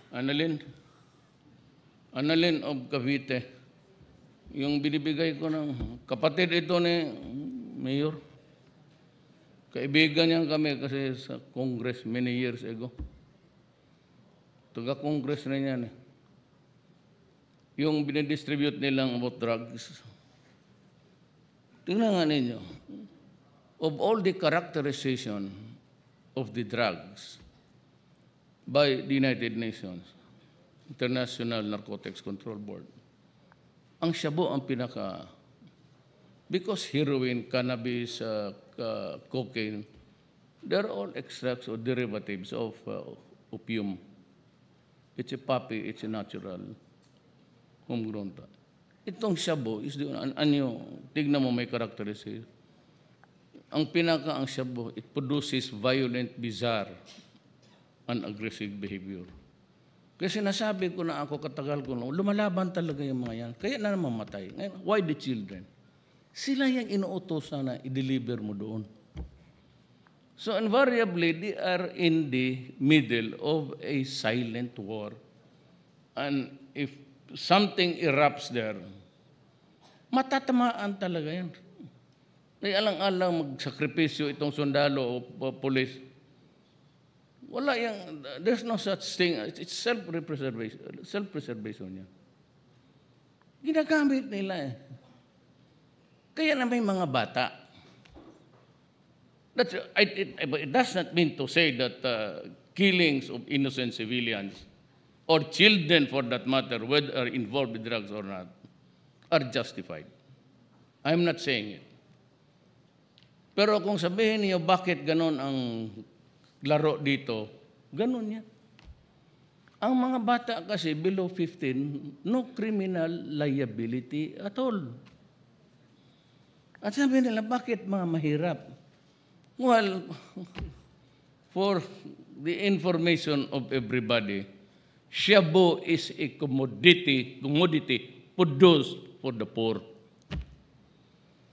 Annalyn of Cavite, yung binibigay ko ng kapatid ito ni Mayor. Kaibigan niyan kami kasi sa Congress many years ago. Taga-Congress na yan eh. Yung binidistribute nilang about drugs. Tingnan nga ninyo. Of all the characterization of the drugs by the United Nations, International Narcotics Control Board, ang shabu ang pinaka, because heroin, cannabis, cocaine, they're all extracts or derivatives of opium. It's a poppy, it's a natural homegrown. Itong shabu is the anyo, tignan mo may characteristic. Ang shabu, it produces violent, bizarre, and aggressive behavior. Kasi nasabi ko na ako, katagal ko na, lumalaban talaga yung mga yan. Kaya na naman matay. Why the children? Sila yung inuutosan na i-deliver mo doon. So invariably, they are in the middle of a silent war. And if something erupts there, matatamaan talaga yan. Ay alang-alang magsakripisyo itong sundalo o polis. Wala yang, there's no such thing. It's self-preservation. Self-preservation yan. Ginagamit nila eh. Kaya na may mga bata. It does not mean to say that killings of innocent civilians or children for that matter, whether are involved with drugs or not, are justified. I'm not saying it. Pero kung sabihin niyo bakit ganon ang laro dito, ganon yan. Ang mga bata kasi below 15, no criminal liability at all. At sabi nila, bakit mga mahirap? Well, for the information of everybody, shabu is a commodity produced for the poor.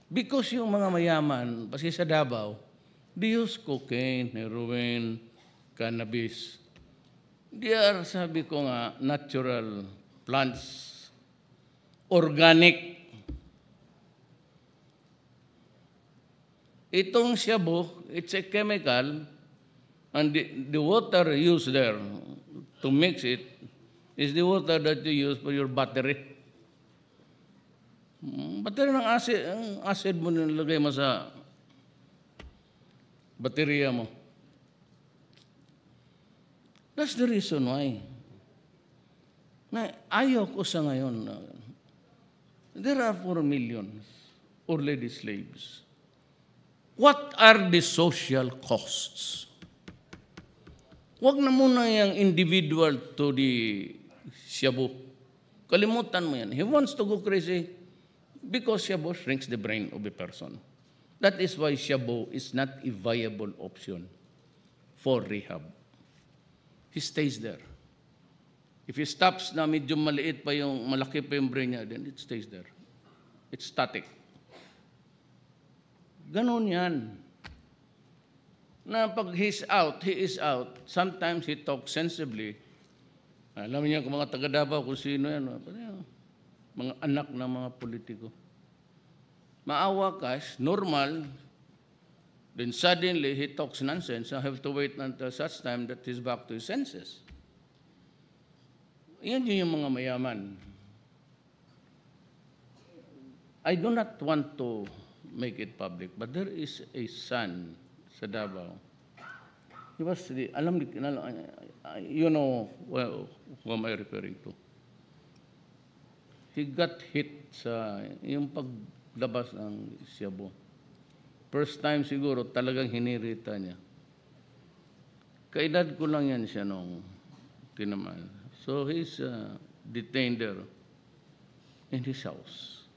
Because yung mga mayaman, kasi sa Davao, they use cocaine, heroin, cannabis. They are, sabi ko nga, natural plants, organic. Itong shabu, it's a chemical, and the water used there to mix it is the water that you use for your battery. Battery ng acid, ang acid mo nilagay mo sa baterya mo. That's the reason why. Na ayaw ko sa ngayon. There are 4 million already slaves. What are the social costs? Huwag na muna yung individual to the shabu. Kalimutan mo yan. He wants to go crazy because shabu shrinks the brain of a person. That is why shabu is not a viable option for rehab. He stays there. If he stops na medyo maliit pa yung, malaki pa yung brain niya, then it stays there. It's static. Ganon yan. Na pag he is out. Sometimes he talks sensibly. Alam niya kung mga taga-Davao kung sino yan. Mga anak ng mga politiko. Maawa ka, normal. Then suddenly he talks nonsense. I have to wait until such time that he's back to his senses. Yan yung mga mayaman. I do not want to make it public, but there is a son sa Davao. He was the, you know who am I referring to? He got hit sa yung paglabas ng shabu. First time siguro talagang hinirita niya. Kaedad ko lang yan siya nung tinamaan. So he's detained there in his house.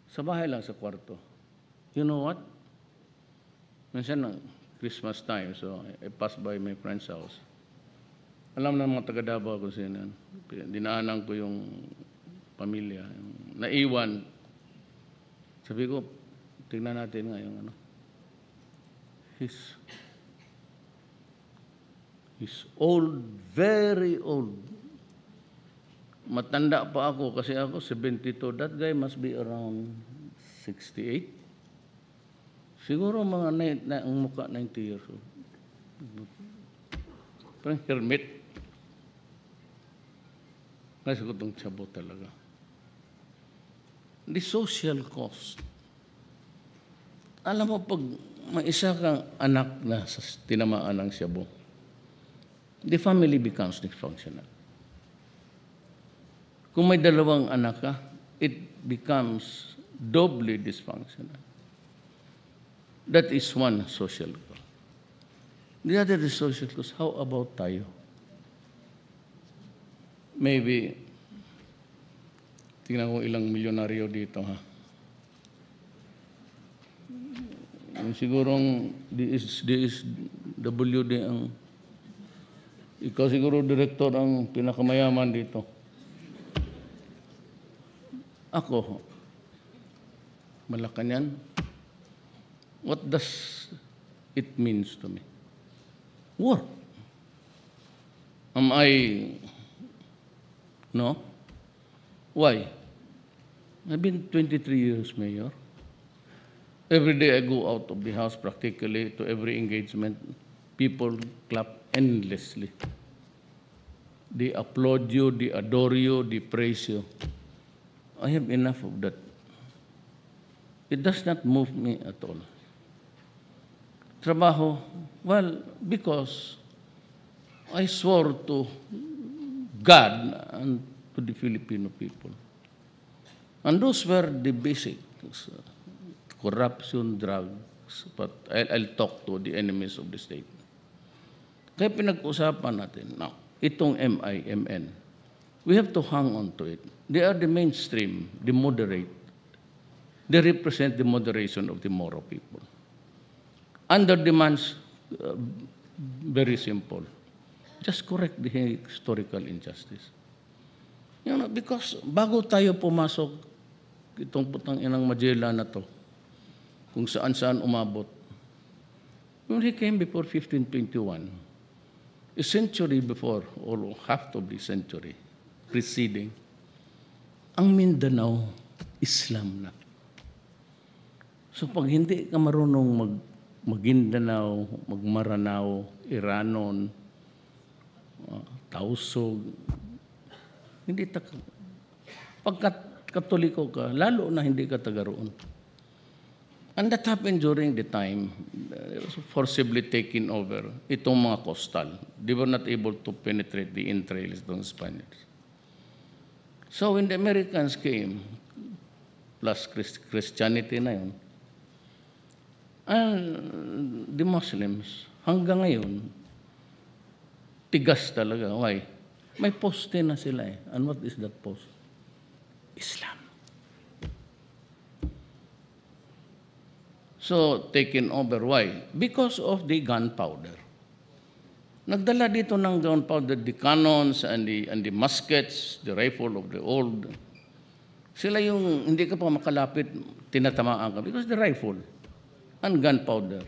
Sa bahay lang sa kwarto. You know what? Minsan na Christmas time, so I passed by my friend's house. Alam na mga taga-Davao kung sino yan. Dinaanan ko yung pamilya. Naiwan. Sabi ko, tingnan natin nga yung He's old, very old. Matanda pa ako kasi ako 72. That guy must be around 68. Siguro mga ang mukha 90 years old. Parang hermit. Kasi ko itong tiyabo talaga. The social cost. Alam mo, pag may isa kang anak na tinamaan ng siyabo, the family becomes dysfunctional. Kung may dalawang anak ka, it becomes doubly dysfunctional. That is one social cost. The other is social cost. How about tayo? Maybe, tingnan ko ilang milyonaryo dito, ha? Yung sigurong DSWD ang, ikaw siguro direktor ang pinakamayaman dito. Ako, Malacanang, what does it means to me? Work. Am I, no? Why? I've been 23 years mayor. Every day I go out of the house practically to every engagement. People clap endlessly. They applaud you, they adore you, they praise you. I have enough of that. It does not move me at all. Trabaho, well, because I swore to God and to the Filipino people. And those were the basics. Corruption, drugs, but I'll talk to the enemies of the state. Kaya pinag-usapan natin, now, itong MIMN, we have to hang on to it. They are the mainstream, the moderate. They represent the moderation of the Moro people. Under demands, very simple. Just correct the historical injustice. You know, because bago tayo pumasok, itong putang inang Magellan na to, kung saan-saan umabot. When he came before 1521, a century before, or half of the century preceding, ang Mindanao, Islam na. So pag hindi ka marunong Maguindanao, Magmaranao, Iranon, Tausog, hindi pagkat Katoliko ka, lalo na hindi ka taga roon. And that happened during the time forcibly taken over itong mga coastal. They were not able to penetrate the entrails ng Spaniards. So when the Americans came, plus Christianity na yun, and the Muslims, hanggang ngayon, tigas talaga. Why? May poste na sila eh. And what is that post? Islam. So, taken over. Why? Because of the gunpowder. Nagdala dito ng gunpowder, the cannons and the muskets, the rifle of the old. Sila yung hindi ka pa makalapit, tinatamaan ka. Because the rifle and gunpowder,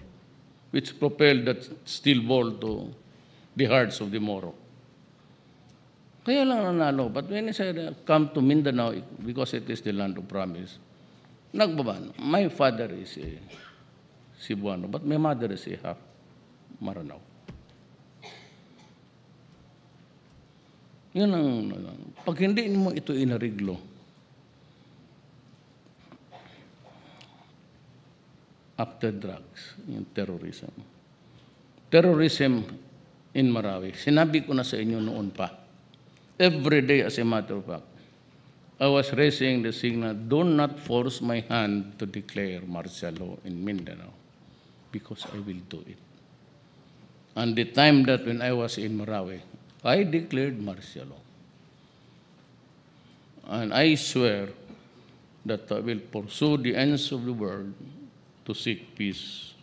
which propelled that steel ball to the hearts of the Moro. Kaya lang nanalo. But when I said, come to Mindanao, because it is the land of promise, nagbaban. My father is a Cebuano, but my mother is a half Maranao. Yun ang, pag hindi mo ito inariglo, after drugs, yung terrorism. Terrorism in Marawi, sinabi ko na sa inyo noon pa. Every day, as a matter of fact, I was raising the signal, do not force my hand to declare martial law in Mindanao, because I will do it. And the time that when I was in Marawi, I declared martial law. And I swear that I will pursue the ends of the world to seek peace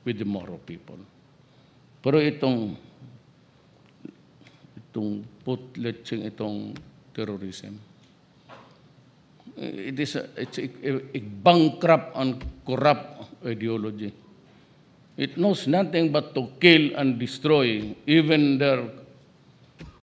with the Moro people. Pero itong terrorism, it's a bankrupt and corrupt ideology. It knows nothing but to kill and destroy even their